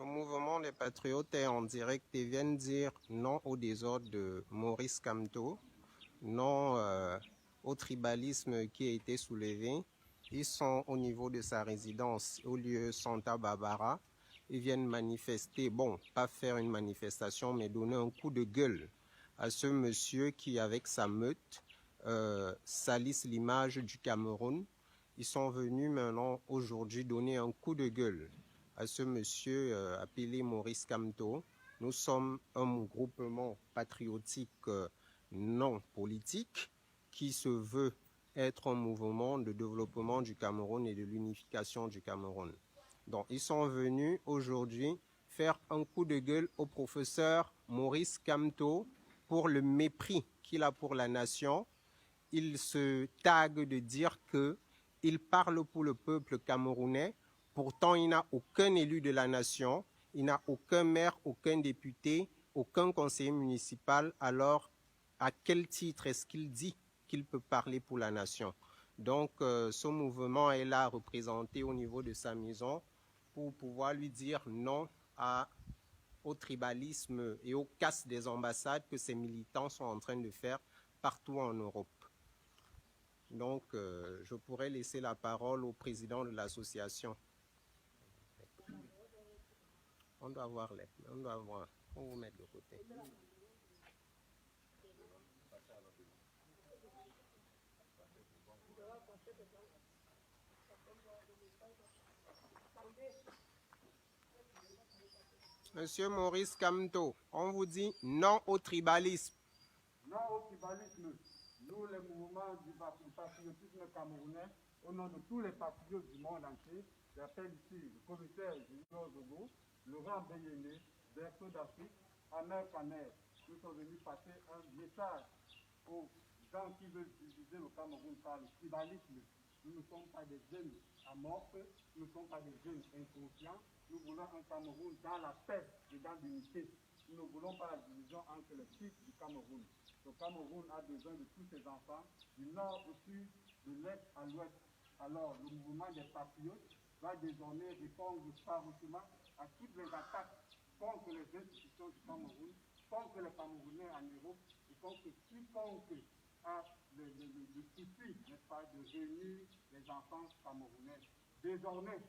mouvement des patriotes est en direct et viennent dire non au désordre de Maurice Kamto, non au tribalisme qui a été soulevé. Ils sont au niveau de sa résidence, au lieu Santa Barbara. Ils viennent manifester, bon, pas faire une manifestation, mais donner un coup de gueule à ce monsieur qui, avec sa meute, salisse l'image du Cameroun. Ils sont venus maintenant, aujourd'hui, donner un coup de gueule à ce monsieur appelé Maurice Kamto. Nous sommes un groupement patriotique non politique qui se veut être un mouvement de développement du Cameroun et de l'unification du Cameroun. Donc, ils sont venus aujourd'hui faire un coup de gueule au professeur Maurice Kamto pour le mépris qu'il a pour la nation. Il se targue de dire qu'il parle pour le peuple camerounais. Pourtant, il n'a aucun élu de la nation, il n'a aucun maire, aucun député, aucun conseiller municipal. Alors, à quel titre est-ce qu'il dit qu'il peut parler pour la nation? Donc, ce mouvement est là représenté au niveau de sa maison pour pouvoir lui dire non au tribalisme et aux casses des ambassades que ces militants sont en train de faire partout en Europe. Donc, je pourrais laisser la parole au président de l'association. On doit voir les. On doit voir. On vous mettre de côté. Monsieur Maurice Kamto, on vous dit non au tribalisme. Non au tribalisme. Nous, les mouvements du patriotisme camerounais, au nom de tous les patriotes du monde entier, j'appelle ici le commissaire Junior Zogo, Laurent Beyene, Berthaud d'Afrique, Ahmed Kaner. Nous sommes venus passer un message aux gens qui veulent diviser le Cameroun par le tribalisme. Nous ne sommes pas des jeunes amorphes, nous ne sommes pas des jeunes inconscients. Nous voulons un Cameroun dans la paix et dans l'unité. Nous ne voulons pas la division entre les fils du Cameroun. Le Cameroun a besoin de tous ses enfants, du nord au sud, de l'est à l'ouest. Alors, le mouvement des patriotes va désormais répondre farouchement à toutes les attaques contre les institutions du Cameroun, contre les Camerounais en Europe, et contre quiconque a le souci, n'est-ce pas, de réunir les enfants camerounais. Désormais,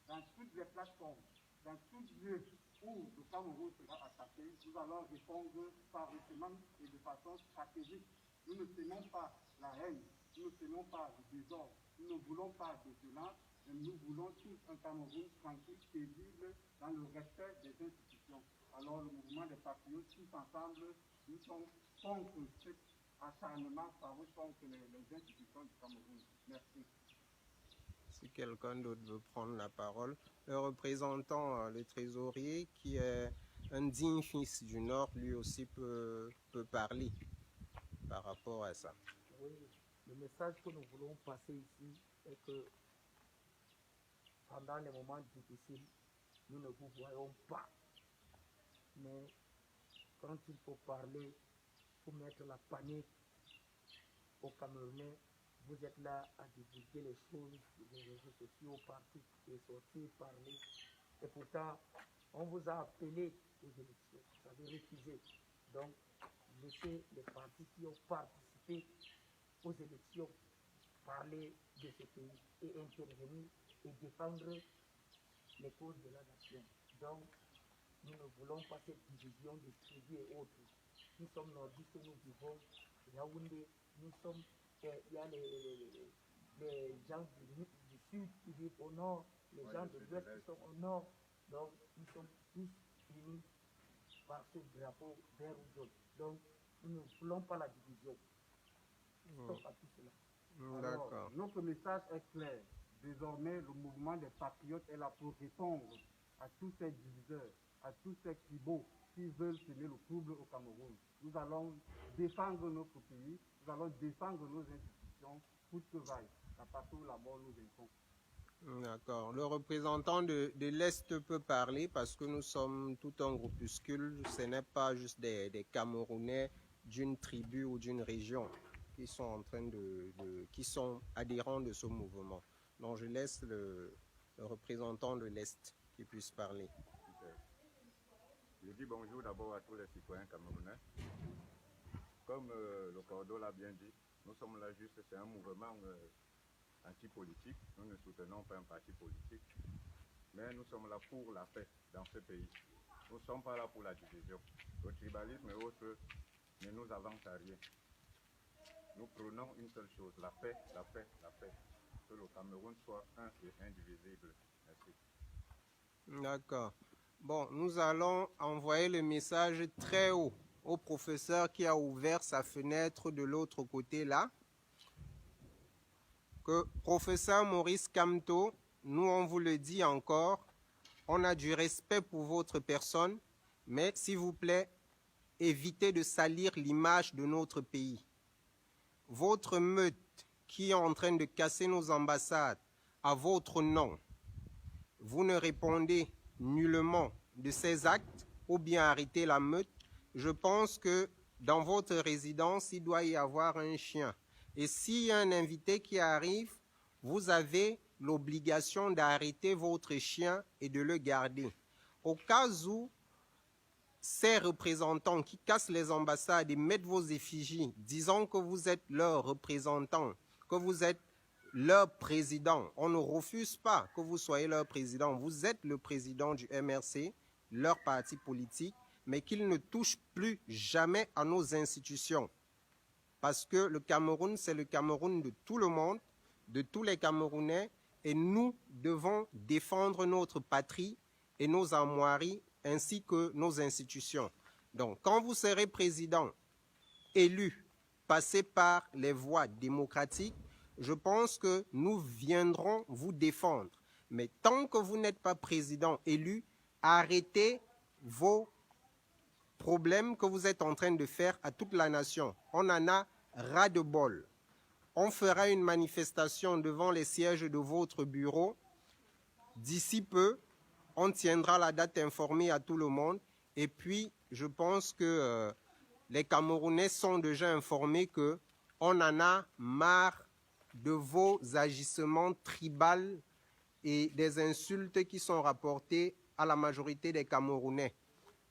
dans toutes les plateformes, dans tous les lieux où le Cameroun sera attaqué, nous allons répondre farouchement et de façon stratégique. Nous ne tenons pas la haine, nous ne tenons pas le désordre, nous ne voulons pas de violence, mais nous voulons tous un Cameroun tranquille, paisible, dans le respect des institutions. Alors le mouvement des patriotes, tous ensemble, nous sommes contre cet acharnement farouche contre les institutions du Cameroun. Merci. Si quelqu'un d'autre veut prendre la parole, le représentant, le trésorier, qui est un digne fils du Nord, lui aussi peut parler par rapport à ça. Oui, le message que nous voulons passer ici est que pendant les moments difficiles, nous ne vous voyons pas. Mais quand il faut parler, pour mettre la panique aux Camerounais, vous êtes là à divulguer les choses sur les réseaux sociaux, partout, et sortir, parler. Et pourtant, on vous a appelé aux élections, vous avez refusé. Donc, laissez les partis qui ont participé aux élections parler de ce pays et intervenir et défendre les causes de la nation. Donc, nous ne voulons pas cette division de tribus et autres. Nous sommes nordistes, nous vivons Yaoundé, nous sommes, il y a les gens du sud qui vivent au nord, les gens de l'ouest qui sont au nord. Donc, nous sommes tous unis par ce drapeau vert ou jaune. Donc, nous ne voulons pas la division. Stop à tout cela. Alors, notre message est clair. Désormais, le mouvement des patriotes est là pour répondre à tous ces diviseurs, à tous ces tribaux qui veulent semer le trouble au Cameroun. Nous allons défendre notre pays, nous allons défendre nos institutions, coûte que vaille. À partout là-bas, nous vaincrons. D'accord. Le représentant de l'Est peut parler parce que nous sommes tout un groupuscule. Ce n'est pas juste des Camerounais d'une tribu ou d'une région qui sont en train qui sont adhérents de ce mouvement. Donc je laisse le représentant de l'Est qui puisse parler. Je dis bonjour d'abord à tous les citoyens camerounais. Comme le Cordo l'a bien dit, nous sommes là juste, c'est un mouvement anti-politique. Nous ne soutenons pas un parti politique, mais nous sommes là pour la paix dans ce pays. Nous ne sommes pas là pour la division. Le tribalisme et autres ne nous avance à rien. Nous prenons une seule chose, la paix, la paix, la paix. Que le Cameroun soit un et indivisible. Merci. D'accord. Bon, nous allons envoyer le message très haut au professeur qui a ouvert sa fenêtre de l'autre côté là. Que professeur Maurice Kamto, nous on vous le dit encore, on a du respect pour votre personne, mais s'il vous plaît, évitez de salir l'image de notre pays. Votre meute qui est en train de casser nos ambassades à votre nom, vous ne répondez nullement de ces actes ou bien arrêtez la meute. Je pense que dans votre résidence, il doit y avoir un chien. Et s'il y a un invité qui arrive, vous avez l'obligation d'arrêter votre chien et de le garder. Au cas où ces représentants qui cassent les ambassades et mettent vos effigies, disant que vous êtes leurs représentants, que vous êtes leur président, on ne refuse pas que vous soyez leur président. Vous êtes le président du MRC, leur parti politique, mais qu'ils ne touchent plus jamais à nos institutions. Parce que le Cameroun, c'est le Cameroun de tout le monde, de tous les Camerounais, et nous devons défendre notre patrie et nos armoiries, ainsi que nos institutions. Donc, quand vous serez président élu, passé par les voies démocratiques, je pense que nous viendrons vous défendre. Mais tant que vous n'êtes pas président élu, arrêtez vos problèmes que vous êtes en train de faire à toute la nation. On en a ras-de-bol. On fera une manifestation devant les sièges de votre bureau. D'ici peu, on tiendra la date informée à tout le monde. Et puis, je pense que les Camerounais sont déjà informés qu'on en a marre de vos agissements tribaux et des insultes qui sont rapportées à la majorité des Camerounais.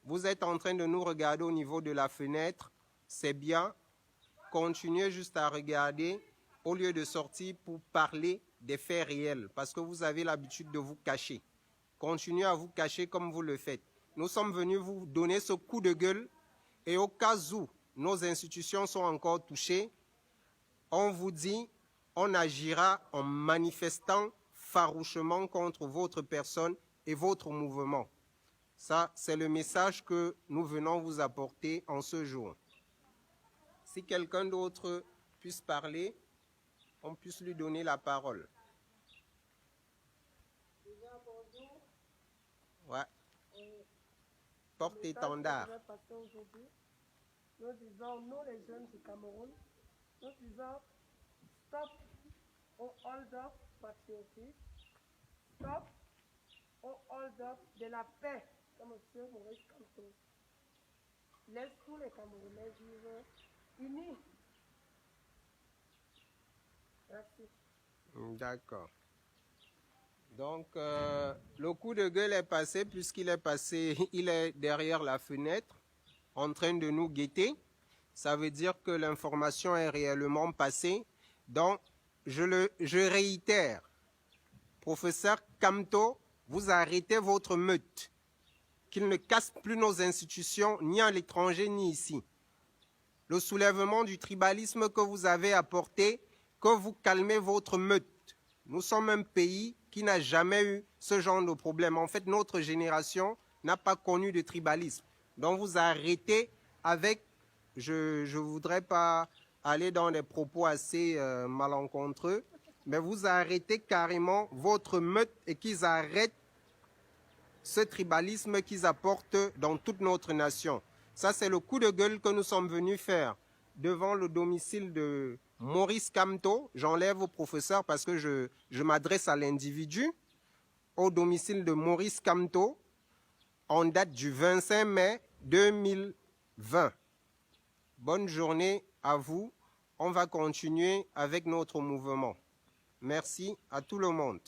Vous êtes en train de nous regarder au niveau de la fenêtre, c'est bien. Continuez juste à regarder au lieu de sortir pour parler des faits réels, parce que vous avez l'habitude de vous cacher. Continuez à vous cacher comme vous le faites. Nous sommes venus vous donner ce coup de gueule et au cas où nos institutions sont encore touchées, on vous dit, on agira en manifestant farouchement contre votre personne et votre mouvement. Ça, c'est le message que nous venons vous apporter en ce jour. Si quelqu'un d'autre puisse parler, on puisse lui donner la parole. Déjà, bonjour. Ouais. Porte-étendard. Nous disons, nous les jeunes du Cameroun, nous disons stop au hold-up patriotique, stop au hold-up de la paix, comme M. Maurice Kamto. Laisse tous les Camerounais vivre unis. Merci. D'accord. Donc, le coup de gueule est passé puisqu'il est passé, il est derrière la fenêtre en train de nous guetter. Ça veut dire que l'information est réellement passée. Donc, je réitère, professeur Kamto, vous arrêtez votre meute, qu'il ne casse plus nos institutions, ni à l'étranger, ni ici. Le soulèvement du tribalisme que vous avez apporté, que vous calmez votre meute. Nous sommes un pays qui n'a jamais eu ce genre de problème. En fait, notre génération n'a pas connu de tribalisme. Donc, vous arrêtez avec, je ne voudrais pas aller dans des propos assez malencontreux, mais vous arrêtez carrément votre meute et qu'ils arrêtent ce tribalisme qu'ils apportent dans toute notre nation. Ça, c'est le coup de gueule que nous sommes venus faire devant le domicile de Maurice Kamto. J'enlève au professeur parce que je m'adresse à l'individu. Au domicile de Maurice Kamto, en date du 25 mai 2020. Bonne journée à vous. On va continuer avec notre mouvement. Merci à tout le monde.